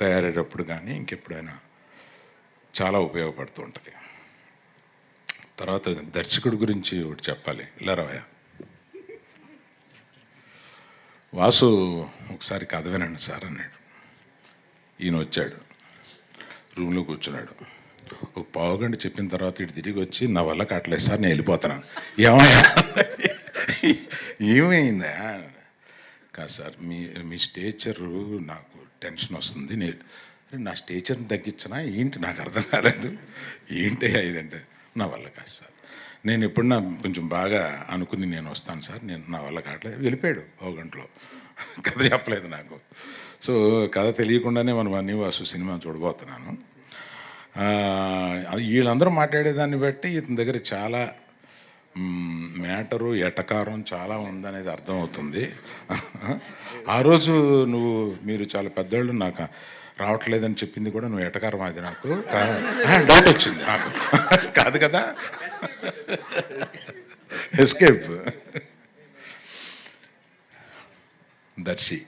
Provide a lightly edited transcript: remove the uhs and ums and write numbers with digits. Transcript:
తయారయ్యేటప్పుడు కానీ ఇంకెప్పుడైనా చాలా ఉపయోగపడుతూ ఉంటుంది. తర్వాత దర్శకుడి గురించి ఒకటి చెప్పాలి. ఇలా రావయ్యా వాసు, ఒకసారి కథ వినండి సార్ అన్నాడు. ఈయన వచ్చాడు, రూమ్లో కూర్చున్నాడు. ఒక పావుగంట చెప్పిన తర్వాత ఇటు తిరిగి వచ్చి, నా వల్ల కావట్లేదు సార్, నేను వెళ్ళిపోతున్నాను. ఏమయ్యా ఏమైందా? కాదు సార్, మీ స్టేచరు నాకు టెన్షన్ వస్తుంది. నా స్టేచర్ని తగ్గించినా ఏంటి నాకు అర్థం కాలేదు. ఏంటి ఇదంటే, నా వల్ల కాదు సార్, నేను ఎప్పుడన్నా కొంచెం బాగా అనుకుని నేను వస్తాను సార్, నా వల్ల కావట్లేదు. వెళ్ళిపోయాడు ఒక గంటలో. కథ చెప్పలేదు నాకు. సో కథ తెలియకుండానే మనం అన్ని వాసు సినిమా చూడబోతున్నాను. వీళ్ళందరూ మాట్లాడేదాన్ని బట్టి ఇతని దగ్గర చాలా మ్యాటరు, ఎటకారం చాలా ఉందనేది అర్థమవుతుంది. ఆ రోజు మీరు చాలా పెద్దవాళ్ళు, నాకు రావట్లేదని చెప్పింది కూడా నువ్వు ఎటకారం. అది నాకు డౌట్ వచ్చింది నాకు. కాదు కదా, ఎస్కేప్. దర్శి